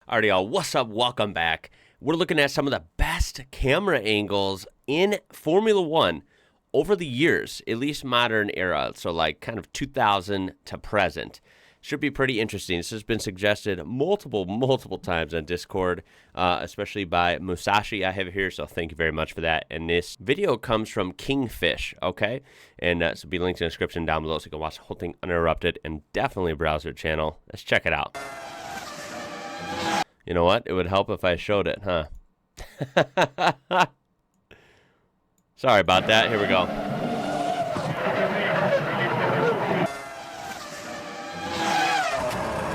Alrighty, y'all, what's up? Welcome back. We're looking at some of the best camera angles in Formula One over the years, at least modern era, so like kind of 2000 to present. Should be pretty interesting. This has been suggested multiple times on Discord, especially by Musashi. I have it here, so thank you very much for that. And this video comes from Kingfish, okay? And so it'll be linked in the description down below so you can watch the whole thing uninterrupted and definitely browse their channel. Let's check it out. You know what? It would help if I showed it, huh? Sorry about that. Here we go.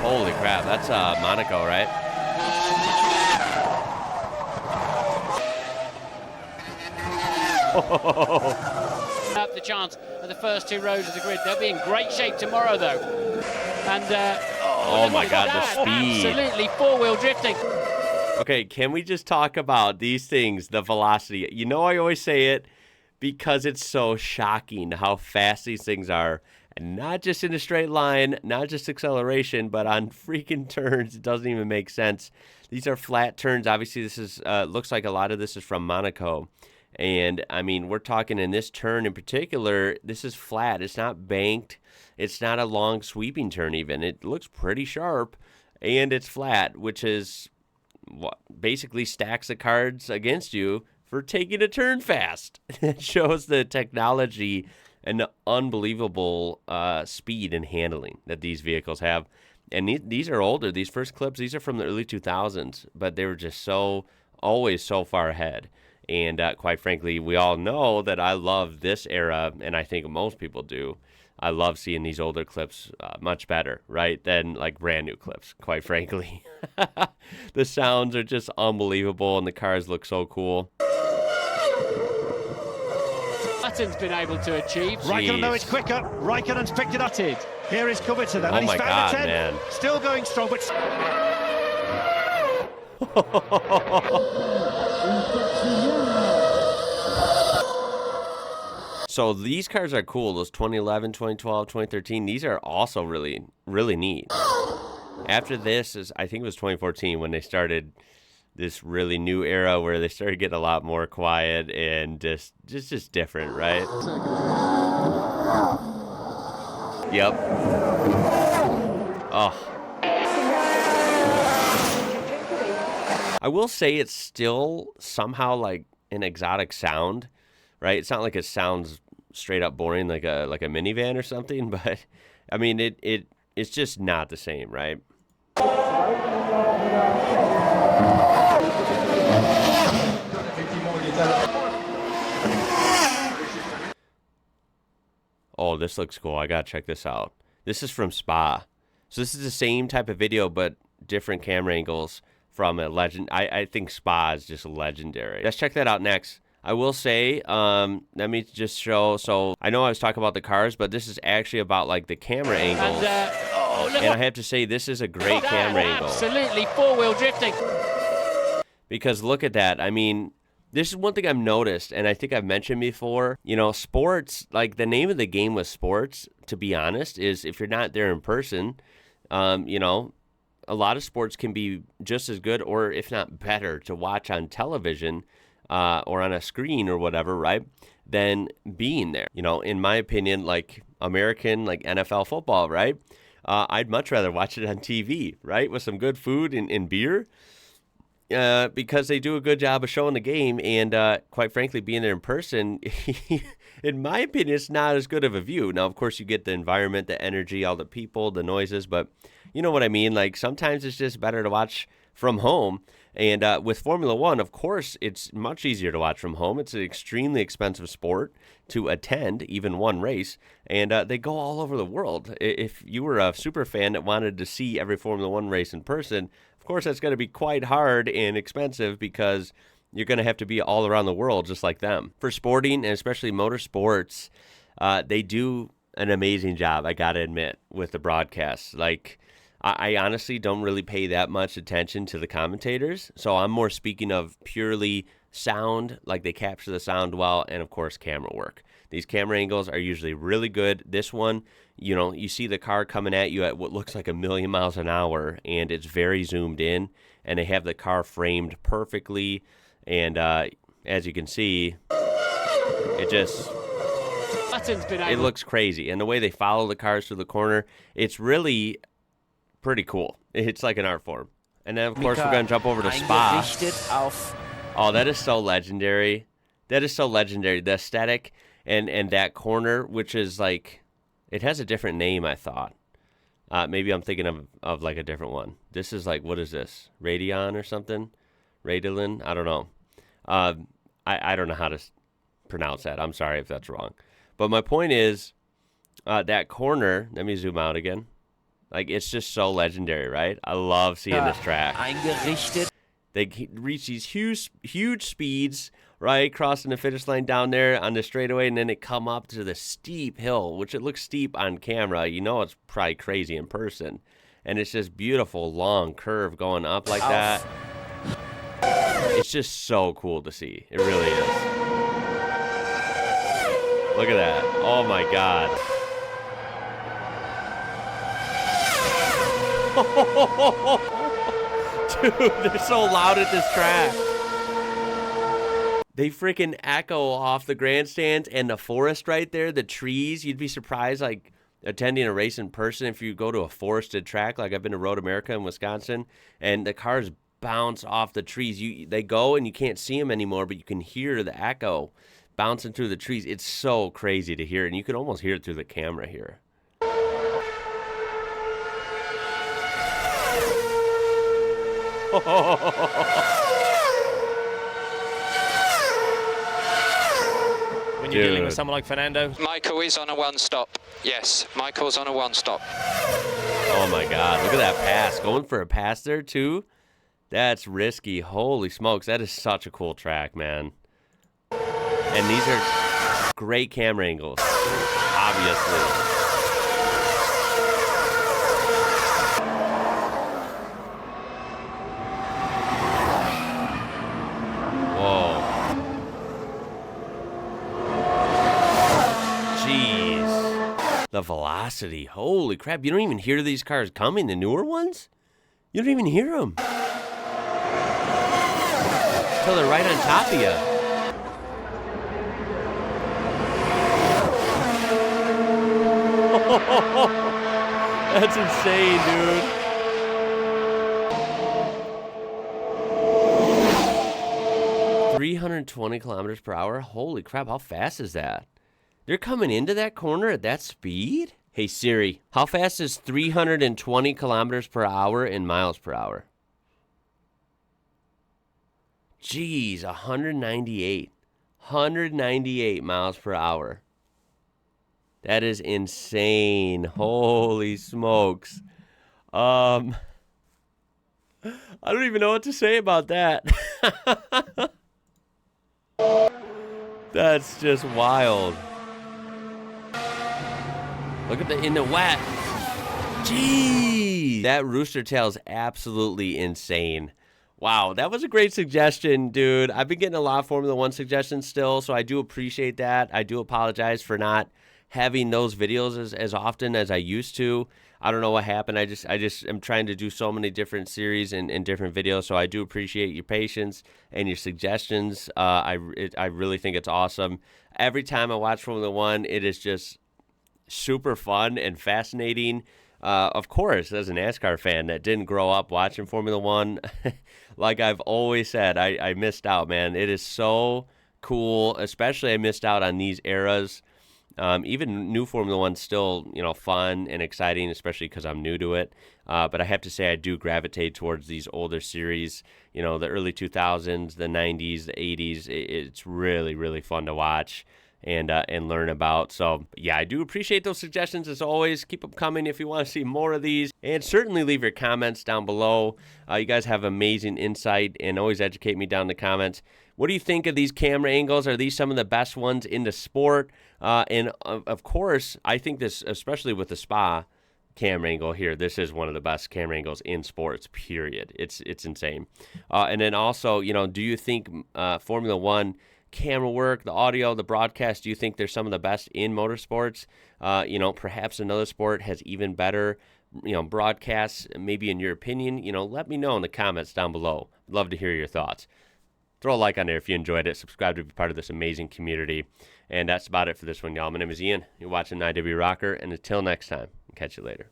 Holy crap, that's Monaco, right? Up the chance at the first two rows of the grid. They'll be in great shape tomorrow, though. And oh my God, the speed! Absolutely four-wheel drifting. Okay, can we just talk about these things? The velocity. You know, I always say it because it's so shocking how fast these things are. And not just in a straight line, not just acceleration, but on freaking turns. It doesn't even make sense. These are flat turns. Obviously, this is looks like a lot of this is from Monaco. And, I mean, we're talking in this turn in particular, this is flat. It's not banked. It's not a long sweeping turn even. It looks pretty sharp, and it's flat, which is what basically stacks the cards against you for taking a turn fast. It shows the technology and the unbelievable speed and handling that these vehicles have. And these are older. These first clips, these are from the early 2000s, but they were just always so far ahead. And quite frankly, we all know that I love this era, and I think most people do. I love seeing these older clips much better, right, than like brand new clips, quite frankly. The sounds are just unbelievable, and the cars look so cool. Button's been able to achieve. Raikkonen, though, it's quicker. Raikkonen's picked it up. Here is Kubica, then. Oh And my he's found God, the 10. man. Still going strong, but... So these cars are cool. Those 2011, 2012, 2013, these are also really, really neat. After this is, I think it was 2014 when they started this really new era where they started getting a lot more quiet and just different, right? Yep. Oh. I will say it's still somehow like an exotic sound, right? It's not like it sounds straight up boring like a minivan or something, but I mean it's just not the same, right? Oh, this looks cool. I gotta check this out. This is from Spa. So this is the same type of video, but different camera angles from a legend. I think Spa is just legendary. Let's check that out next. I will say, let me just show. So I know I was talking about the cars, but this is actually about like the camera angles. And I have to say, this is a great camera angle. Absolutely four-wheel drifting. Because look at that. I mean, this is one thing I've noticed, and I think I've mentioned before. You know, sports, like the name of the game with sports, to be honest, is if you're not there in person, you know, a lot of sports can be just as good or if not better to watch on television or on a screen or whatever, right, than being there. You know, in my opinion, like American, like NFL football, right? I'd much rather watch it on TV, right, with some good food and beer. Because they do a good job of showing the game, and quite frankly, being there in person, in my opinion, it's not as good of a view. Now, of course, you get the environment, the energy, all the people, the noises, but you know what I mean? Like, sometimes it's just better to watch from home, and with Formula One, of course, it's much easier to watch from home. It's an extremely expensive sport to attend, even one race, and they go all over the world. If you were a super fan that wanted to see every Formula One race in person, of course, that's going to be quite hard and expensive because you're going to have to be all around the world just like them. For sporting, and especially motorsports, they do an amazing job, I got to admit, with the broadcasts. Like, I honestly don't really pay that much attention to the commentators, so I'm more speaking of purely sound, like they capture the sound well, and of course camera work. These camera angles are usually really good. This one, you know, you see the car coming at you at what looks like 1,000,000 miles an hour, and it's very zoomed in, and they have the car framed perfectly. And as you can see, it looks crazy. And the way they follow the cars through the corner, it's really pretty cool. It's like an art form. And then, of course, we're going to jump over to Spa. Oh, that is so legendary. That is so legendary. The aesthetic and that corner, which is like, it has a different name, I thought. Maybe I'm thinking of like a different one. This is like, what is this? Radion or something? Radilin? I don't know. I don't know how to pronounce that. I'm sorry if that's wrong. But my point is, that corner, let me zoom out again. Like, it's just so legendary, right? I love seeing this track. They reach these huge speeds, right, crossing the finish line down there on the straightaway, and then they come up to the steep hill, which it looks steep on camera. You know it's probably crazy in person. And it's just beautiful, long curve going up like that. It's just so cool to see. It really is. Look at that. Oh, my God. Dude, they're so loud at this track. They freaking echo off the grandstands and the forest right there, the trees. You'd be surprised, like, attending a race in person if you go to a forested track. Like, I've been to Road America in Wisconsin, and the cars bounce off the trees. They go, and you can't see them anymore, but you can hear the echo bouncing through the trees. It's so crazy to hear, and you can almost hear it through the camera here. When you're dealing with someone like Fernando. Michael is on a one-stop. Yes, Michael's on a one-stop. Oh, my God. Look at that pass. Going for a pass there, too? That's risky. Holy smokes. That is such a cool track, man. And these are great camera angles, obviously. The velocity. Holy crap. You don't even hear these cars coming, the newer ones? You don't even hear them. Until they're right on top of you. That's insane, dude. 320 kilometers per hour? Holy crap, how fast is that? They're coming into that corner at that speed? Hey, Siri, how fast is 320 kilometers per hour in miles per hour? Jeez, 198. 198 miles per hour. That is insane. Holy smokes. I don't even know what to say about that. That's just wild. Look at in the wet. Jeez. That rooster tail is absolutely insane. Wow, that was a great suggestion, dude. I've been getting a lot of Formula One suggestions still, so I do appreciate that. I do apologize for not having those videos as often as I used to. I don't know what happened. I just am trying to do so many different series and different videos, so I do appreciate your patience and your suggestions. I really think it's awesome. Every time I watch Formula One, it is just super fun and fascinating. Of course, as a NASCAR fan that didn't grow up watching Formula One, like I've always said, I missed out, man. It is so cool, especially I missed out on these eras. Even new Formula One's still, fun and exciting, especially because I'm new to it. But I have to say I do gravitate towards these older series, the early 2000s, the 90s, the 80s. It's really, really fun to watch and learn about. So, yeah, I do appreciate those suggestions as always. Keep them coming if you want to see more of these. And certainly leave your comments down below. You guys have amazing insight and always educate me down in the comments. What do you think of these camera angles? Are these some of the best ones in the sport? And, of course, I think this, especially with the Spa camera angle here, this is one of the best camera angles in sports, period. It's insane. And then also, do you think Formula One camera work, the audio, the broadcast, do you think they're some of the best in motorsports? Perhaps another sport has even better broadcasts, maybe in your opinion, let me know in the comments down below. Love to hear your thoughts. Throw a like on there if you enjoyed it. Subscribe to be part of this amazing community. And that's about it for this one, y'all. My name is Ian. You're watching IWrocker, and until next time, catch you later.